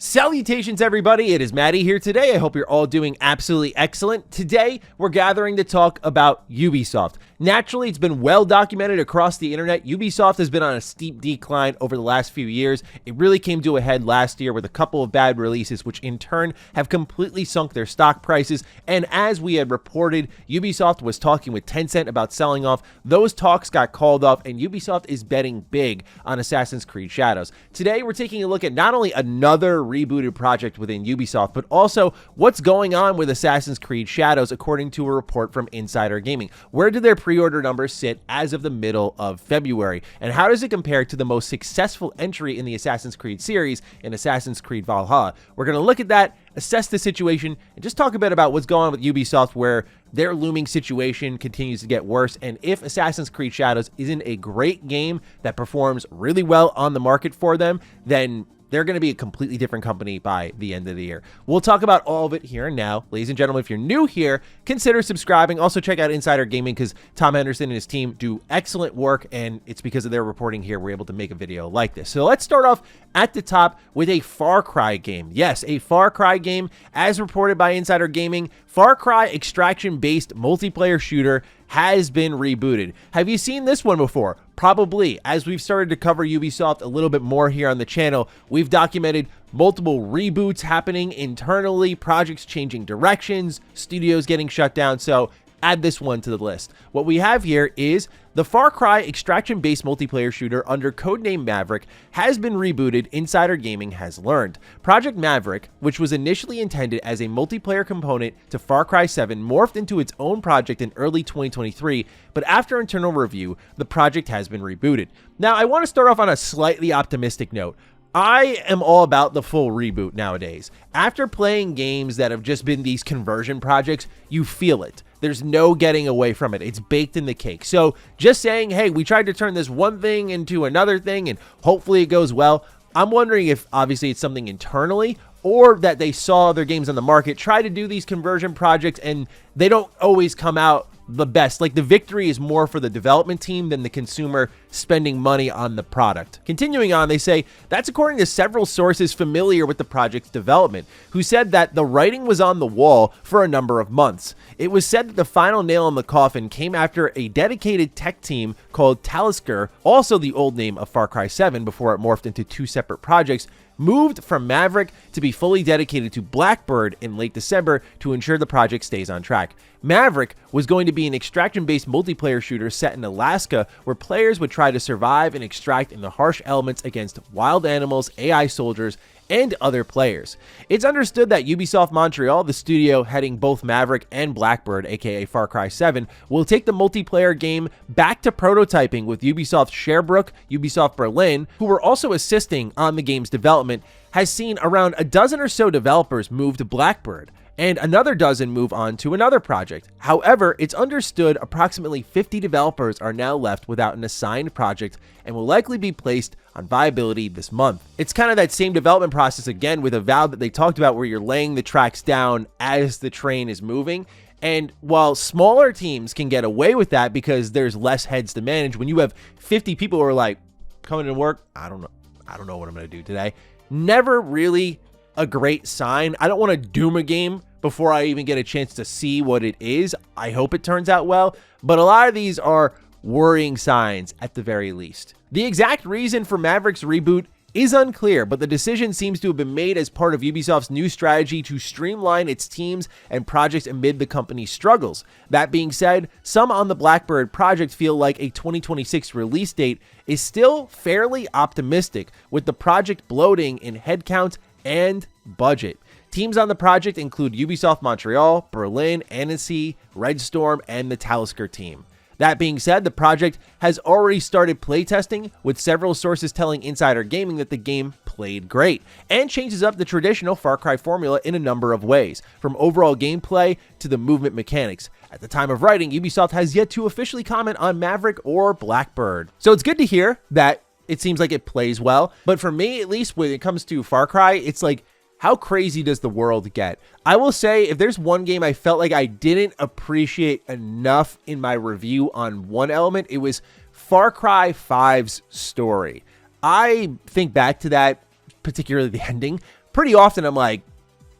Salutations everybody, it is Matty here today. I hope you're all doing absolutely excellent. Today, we're gathering to talk about Ubisoft. Naturally, it's been well documented across the internet. Ubisoft has been on a steep decline over the last few years. It really came to a head last year with a couple of bad releases, which in turn have completely sunk their stock prices. And as we had reported, Ubisoft was talking with Tencent about selling off. Those talks got called off, and Ubisoft is betting big on Assassin's Creed Shadows. Today, we're taking a look at not only another rebooted project within Ubisoft, but also what's going on with Assassin's Creed Shadows according to a report from Insider Gaming. Where do their pre-order numbers sit as of the middle of February? And how does it compare to the most successful entry in the Assassin's Creed series in Assassin's Creed Valhalla? We're going to look at that, assess the situation, and just talk a bit about what's going on with Ubisoft, where their looming situation continues to get worse, and if Assassin's Creed Shadows isn't a great game that performs really well on the market for them, then they're going to be a completely different company by the end of the year. We'll talk about all of it here and now. Ladies and gentlemen, if you're new here, consider subscribing. Also, check out Insider Gaming because Tom Henderson and his team do excellent work, and it's because of their reporting here we're able to make a video like this. So let's start off at the top with a Far Cry game. Yes, a Far Cry game, as reported by Insider Gaming. Far Cry extraction-based multiplayer shooter has been rebooted. Have you seen this one before? Probably. As we've started to cover Ubisoft a little bit more here on the channel, we've documented multiple reboots happening internally, projects changing directions, studios getting shut down, so add this one to the list. What we have here is the Far Cry extraction-based multiplayer shooter under codename Maverick has been rebooted, Insider Gaming has learned. Project Maverick, which was initially intended as a multiplayer component to Far Cry 7, morphed into its own project in early 2023, but after internal review, the project has been rebooted. Now, I want to start off on a slightly optimistic note. I am all about the full reboot nowadays. After playing games that have just been these conversion projects, you feel it. There's no getting away from it. It's baked in the cake. So just saying, hey, we tried to turn this one thing into another thing and hopefully it goes well. I'm wondering if obviously it's something internally or that they saw their games on the market, try to do these conversion projects, and they don't always come out the best. Like, the victory is more for the development team than the consumer spending money on the product. Continuing on, they say that's according to several sources familiar with the project's development, who said that the writing was on the wall for a number of months. It was said that the final nail in the coffin came after a dedicated tech team called Talisker, also the old name of Far Cry 7 before it morphed into two separate projects, moved from Maverick to be fully dedicated to Blackbird in late December to ensure the project stays on track. Maverick was going to be an extraction-based multiplayer shooter set in Alaska where players would try to survive and extract in the harsh elements against wild animals, AI soldiers, and other players. It's understood that Ubisoft Montreal, the studio heading both Maverick and Blackbird, aka Far Cry 7, will take the multiplayer game back to prototyping with Ubisoft Sherbrooke, Ubisoft Berlin, who were also assisting on the game's development, has seen around a dozen or so developers move to Blackbird, and another dozen move on to another project. However, it's understood approximately 50 developers are now left without an assigned project and will likely be placed on viability this month. It's kind of that same development process again with Avowed that they talked about, where you're laying the tracks down as the train is moving. And while smaller teams can get away with that because there's less heads to manage, when you have 50 people who are like, coming to work, I don't know what I'm going to do today, never really a great sign. I don't want to doom a game before I even get a chance to see what it is. I hope it turns out well, but a lot of these are worrying signs at the very least. The exact reason for Maverick's reboot is unclear, but the decision seems to have been made as part of Ubisoft's new strategy to streamline its teams and projects amid the company's struggles. That being said, some on the Blackbird project feel like a 2026 release date is still fairly optimistic, with the project bloating in headcount and budget. Teams on the project include Ubisoft Montreal, Berlin, Annecy, Redstorm, and the Talisker team. That being said, the project has already started playtesting, with several sources telling Insider Gaming that the game played great and changes up the traditional Far Cry formula in a number of ways, from overall gameplay to the movement mechanics. At the time of writing, Ubisoft has yet to officially comment on Maverick or Blackbird. So it's good to hear that it seems like it plays well, but for me, at least when it comes to Far Cry, it's like, how crazy does the world get? I will say, if there's one game I felt like I didn't appreciate enough in my review on one element, it was Far Cry 5's story. I think back to that, particularly the ending, pretty often I'm like,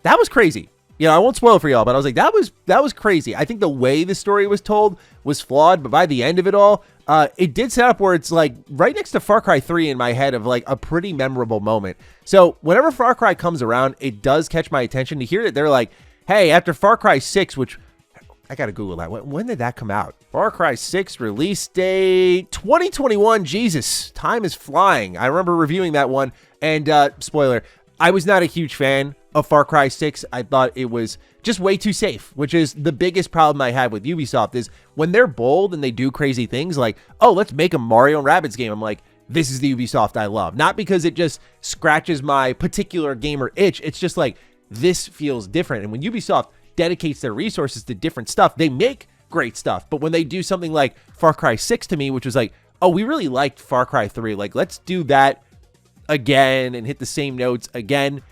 that was crazy. You know, I won't spoil it for y'all, but I was like, that was crazy. I think the way the story was told was flawed, but by the end of it all, it did set up where it's like right next to Far Cry 3 in my head of like a pretty memorable moment. So whenever Far Cry comes around, it does catch my attention to hear that they're like, hey, after Far Cry 6, which I got to Google that. When did that come out? Far Cry 6 release date 2021. Jesus, time is flying. I remember reviewing that one. And spoiler, I was not a huge fan of Far Cry 6. I thought it was just way too safe, which is the biggest problem I had with Ubisoft is when they're bold and they do crazy things like, oh, let's make a Mario and Rabbids game. I'm like, this is the Ubisoft I love. Not because it just scratches my particular gamer itch. It's just like, this feels different. And when Ubisoft dedicates their resources to different stuff, they make great stuff. But when they do something like Far Cry 6 to me, which was like, oh, we really liked Far Cry 3. Like, let's do that again and hit the same notes again.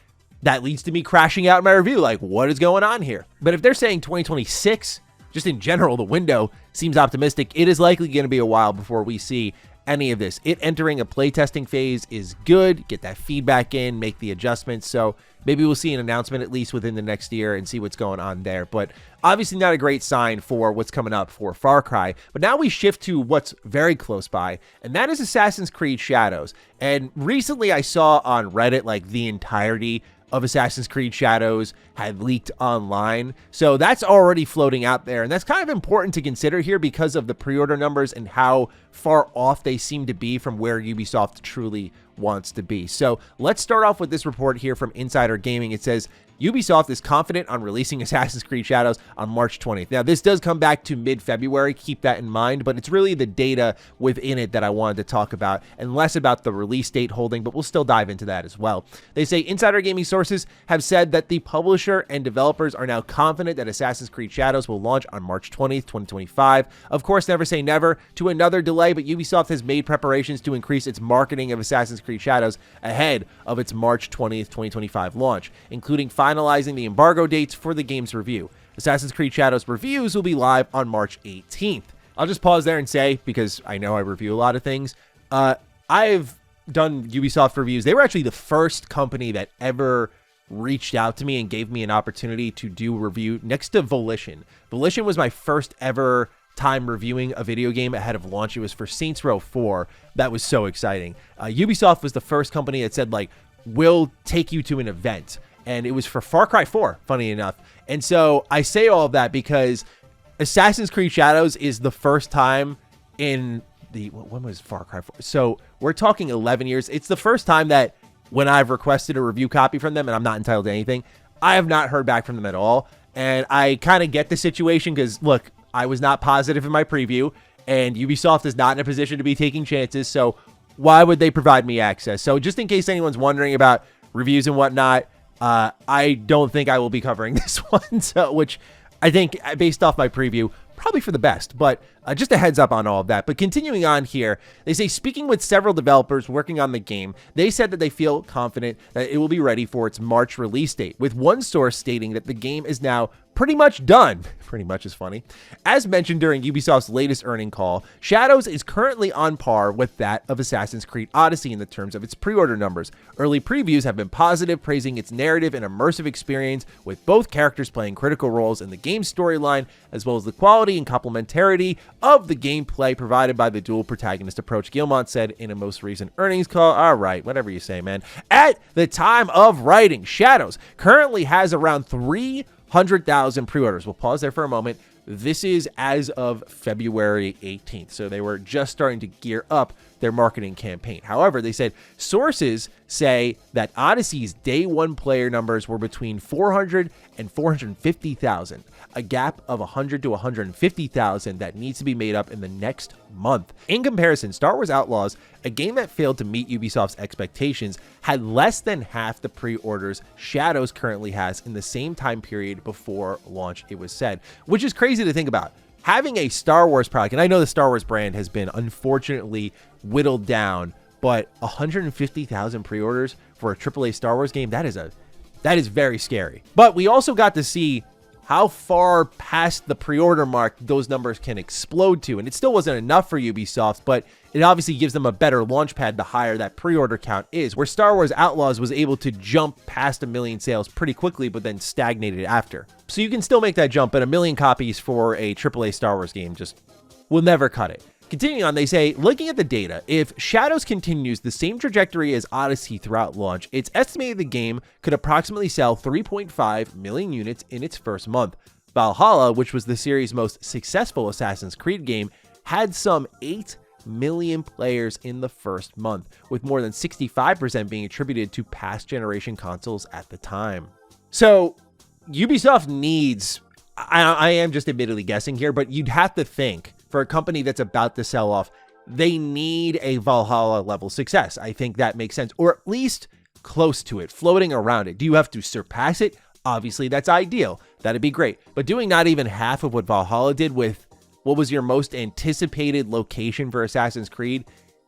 That leads to me crashing out in my review. Like, what is going on here? But if they're saying 2026, just in general, the window seems optimistic. It is likely going to be a while before we see any of this. It entering a playtesting phase is good. Get that feedback in, make the adjustments. So maybe we'll see an announcement at least within the next year and see what's going on there. But obviously not a great sign for what's coming up for Far Cry. But now we shift to what's very close by, and that is Assassin's Creed Shadows. And recently I saw on Reddit like the entirety of Assassin's Creed Shadows had leaked online. So that's already floating out there. And that's kind of important to consider here because of the pre-order numbers and how far off they seem to be from where Ubisoft truly wants to be. So let's start off with this report here from Insider Gaming. It says, Ubisoft is confident on releasing Assassin's Creed Shadows on March 20th. Now, this does come back to mid-February. Keep that in mind, but it's really the data within it that I wanted to talk about and less about the release date holding, but we'll still dive into that as well. They say Insider Gaming sources have said that the publisher and developers are now confident that Assassin's Creed Shadows will launch on March 20th, 2025. Of course, never say never to another delay, but Ubisoft has made preparations to increase its marketing of Assassin's Creed Shadows ahead of its March 20th, 2025 launch, including finalizing the embargo dates for the game's review. Assassin's Creed Shadows reviews will be live on March 18th. I'll just pause there and say, because I know I review a lot of things, I've done Ubisoft reviews. They were actually the first company that ever reached out to me and gave me an opportunity to do a review next to Volition. Volition was my first ever time reviewing a video game ahead of launch. It was for Saints Row 4. That was so exciting. Ubisoft was the first company that said, like, we'll take you to an event. And it was for Far Cry 4, funny enough. And so I say all of that because Assassin's Creed Shadows is the first time in the, when was Far Cry 4? So we're talking 11 years. It's the first time that when I've requested a review copy from them and I'm not entitled to anything, I have not heard back from them at all. And I kind of get the situation because, look, I was not positive in my preview and Ubisoft is not in a position to be taking chances. So why would they provide me access? So just in case anyone's wondering about reviews and whatnot, I don't think I will be covering this one, so, which I think, based off my preview, probably for the best, but just a heads up on all of that. But continuing on here, they say, speaking with several developers working on the game, they said that they feel confident that it will be ready for its March release date, with one source stating that the game is now pretty much done. Pretty much is funny. As mentioned during Ubisoft's latest earning call, Shadows is currently on par with that of Assassin's Creed Odyssey in the terms of its pre-order numbers. Early previews have been positive, praising its narrative and immersive experience, with both characters playing critical roles in the game's storyline, as well as the quality and complementarity of the gameplay provided by the dual protagonist approach, Guillemot said in a most recent earnings call. All right, whatever you say, man. At the time of writing, Shadows currently has around 300,000 pre-orders. We'll pause there for a moment. This is as of February 18th. So they were just starting to gear up their marketing campaign. However, they said sources say that Odyssey's day one player numbers were between 400 and 450,000, a gap of 100 to 150,000 that needs to be made up in the next month. In comparison, Star Wars Outlaws, a game that failed to meet Ubisoft's expectations, had less than half the pre-orders Shadows currently has in the same time period before launch, it was said, which is crazy to think about. Having a Star Wars product, and I know the Star Wars brand has been unfortunately whittled down, but 150,000 pre-orders for a AAA Star Wars game, that is very scary. But we also got to see how far past the pre-order mark those numbers can explode to. And it still wasn't enough for Ubisoft, but it obviously gives them a better launch pad the higher that pre-order count is, where Star Wars Outlaws was able to jump past 1 million sales pretty quickly, but then stagnated after. So you can still make that jump, but 1 million copies for a AAA Star Wars game just will never cut it. Continuing on, they say, looking at the data, if Shadows continues the same trajectory as Odyssey throughout launch, it's estimated the game could approximately sell 3.5 million units in its first month. Valhalla, which was the series' most successful Assassin's Creed game, had some 8 million players in the first month, with more than 65% being attributed to past generation consoles at the time. So Ubisoft needs, I am just admittedly guessing here, but you'd have to think, for a company that's about to sell off, they need a Valhalla level success. I think that makes sense, or at least close to it, floating around it. Do you have to surpass it? Obviously, that's ideal. That'd be great. But doing not even half of what Valhalla did with what was your most anticipated location for Assassin's Creed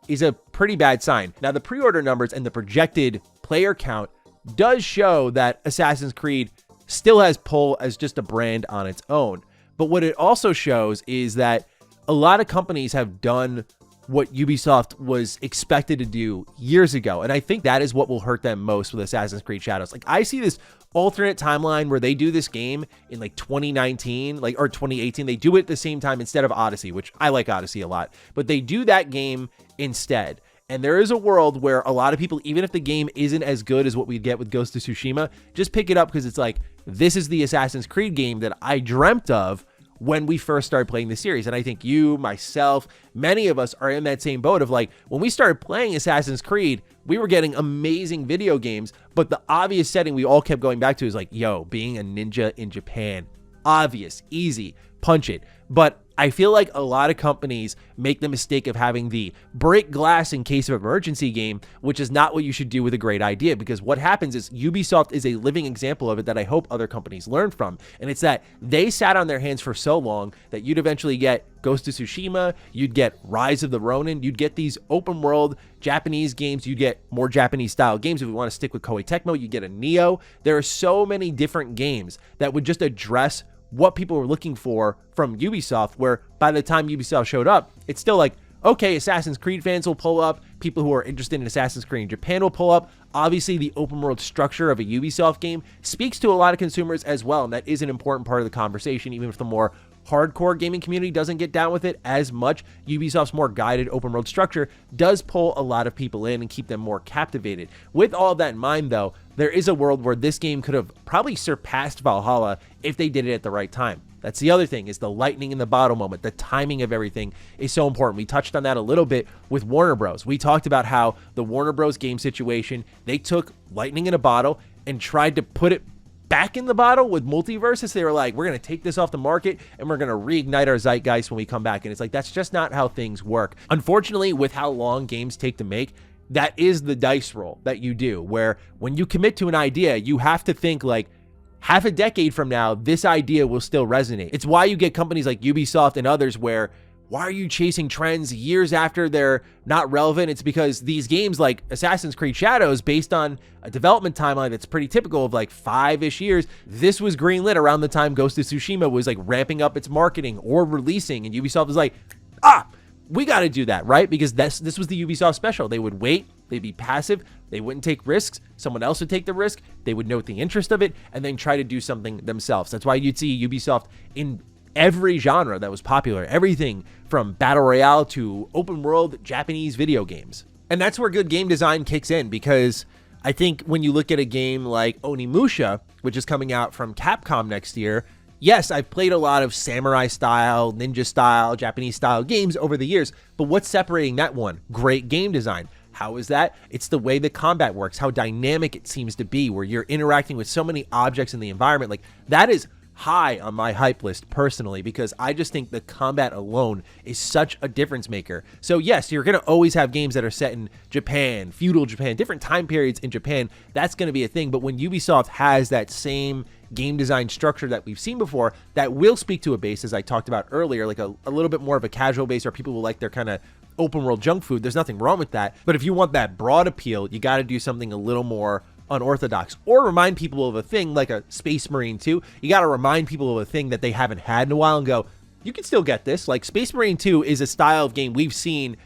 is a pretty bad sign. Now, the pre-order numbers and the projected player count does show that Assassin's Creed still has pull as just a brand on its own. But what it also shows is that a lot of companies have done what Ubisoft was expected to do years ago. And I think that is what will hurt them most with Assassin's Creed Shadows. Like, I see this alternate timeline where they do this game in like 2019, or 2018. They do it at the same time instead of Odyssey, which I like Odyssey a lot, but they do that game instead. And there is a world where a lot of people, even if the game isn't as good as what we get with Ghost of Tsushima, just pick it up because it's like, this is the Assassin's Creed game that I dreamt of when we first started playing the series. And I think you, myself, many of us are in that same boat of like, when we started playing Assassin's Creed, we were getting amazing video games, but the obvious setting we all kept going back to is like, yo, being a ninja in Japan. Obvious, easy, punch it. But I feel like a lot of companies make the mistake of having the break glass in case of emergency game, which is not what you should do with a great idea, because what happens is Ubisoft is a living example of it that I hope other companies learn from. And it's that they sat on their hands for so long that you'd eventually get Ghost of Tsushima, you'd get Rise of the Ronin, you'd get these open world Japanese games, you'd get more Japanese style games. If we want to stick with Koei Tecmo, you get a Neo. There are so many different games that would just address what people were looking for from Ubisoft, where by the time Ubisoft showed up, it's still like, okay, Assassin's Creed fans will pull up, people who are interested in Assassin's Creed in Japan will pull up. Obviously, the open world structure of a Ubisoft game speaks to a lot of consumers as well, and that is an important part of the conversation, even if the more hardcore gaming community doesn't get down with it as much. Ubisoft's more guided open world structure does pull a lot of people in and keep them more captivated. With all that in mind, though, there is a world where this game could have probably surpassed Valhalla if they did it at the right time. That's the other thing, is the lightning in the bottle moment. The timing of everything is so important. We touched on that a little bit with Warner Bros. We talked about how the Warner Bros. Game situation, they took lightning in a bottle and tried to put it back in the bottle with Multiverses. They were like, we're going to take this off the market and we're going to reignite our zeitgeist when we come back. And it's like, that's just not how things work. Unfortunately, with how long games take to make, that is the dice roll that you do, where when you commit to an idea, you have to think like, half a decade from now, this idea will still resonate. It's why you get companies like Ubisoft and others where, why are you chasing trends years after they're not relevant? It's because these games like Assassin's Creed Shadows, based on a development timeline that's pretty typical of like 5-ish years, this was greenlit around the time Ghost of Tsushima was like ramping up its marketing or releasing, and Ubisoft was like, we got to do that, right? Because this was the Ubisoft special. They would wait, they'd be passive, they wouldn't take risks, someone else would take the risk, they would note the interest of it, and then try to do something themselves. That's why you'd see Ubisoft in every genre that was popular, everything from battle royale to open world Japanese video games. And that's where good game design kicks in, because I think when you look at a game like Onimusha, which is coming out from Capcom next year, yes, I've played a lot of samurai style, ninja style, Japanese style games over the years, but what's separating that one? Great game design. How is that? It's the way the combat works, how dynamic it seems to be, where you're interacting with so many objects in the environment. Like, that is high on my hype list personally, because I just think the combat alone is such a difference maker. So yes, you're going to always have games that are set in Japan, feudal Japan, different time periods in Japan. That's going to be a thing. But when Ubisoft has that same game design structure that we've seen before, that will speak to a base, as I talked about earlier, like a little bit more of a casual base, or people will like their kind of open world junk food. There's nothing wrong with that. But if you want that broad appeal, you got to do something a little more unorthodox, or remind people of a thing like a Space Marine 2. You got to remind people of a thing that they haven't had in a while and go, you can still get this. Like Space Marine 2 is a style of game we've seen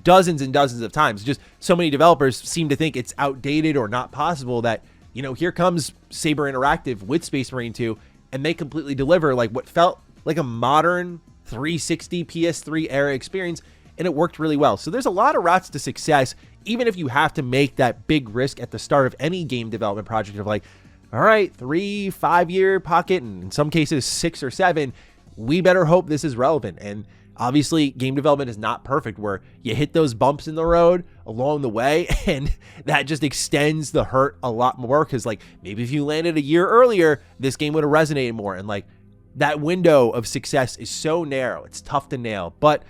dozens and dozens of times. Just so many developers seem to think it's outdated or not possible that, you know, here comes Saber Interactive with Space Marine 2 and they completely deliver like what felt like a modern 360 PS3 era experience, and it worked really well. So there's a lot of routes to success, even if you have to make that big risk at the start of any game development project of like, all right, 3-5 year pocket, and in some cases 6 or 7, we better hope this is relevant. And obviously game development is not perfect, where you hit those bumps in the road along the way and that just extends the hurt a lot more, because like maybe if you landed a year earlier, this game would have resonated more. And like that window of success is so narrow, it's tough to nail. But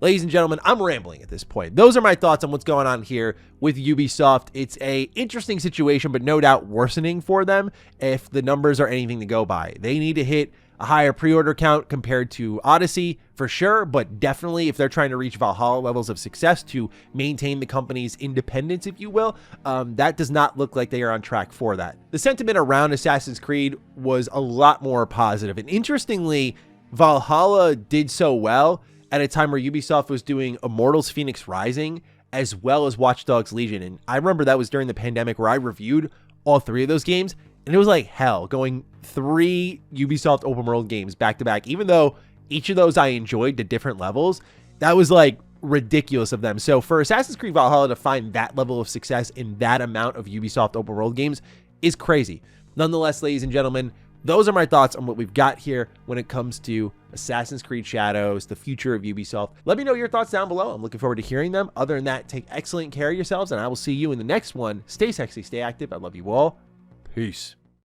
ladies and gentlemen, I'm rambling at this point. Those are my thoughts on what's going on here with Ubisoft. It's a interesting situation, but no doubt worsening for them if the numbers are anything to go by. They need to hit a higher pre-order count compared to Odyssey for sure, but definitely if they're trying to reach Valhalla levels of success to maintain the company's independence, if you will, that does not look like they are on track for that. The sentiment around Assassin's Creed was a lot more positive, and interestingly, Valhalla did so well at a time where Ubisoft was doing Immortals Phoenix Rising as well as Watch Dogs Legion. And I remember that was during the pandemic where I reviewed all 3 of those games, and it was like hell going 3 Ubisoft open world games back to back. Even though each of those I enjoyed to different levels, that was like ridiculous of them. So for Assassin's Creed Valhalla to find that level of success in that amount of Ubisoft open world games is crazy. Nonetheless, ladies and gentlemen, those are my thoughts on what we've got here when it comes to Assassin's Creed Shadows, the future of Ubisoft. Let me know your thoughts down below. I'm looking forward to hearing them. Other than that, take excellent care of yourselves, and I will see you in the next one. Stay sexy, stay active. I love you all. Peace.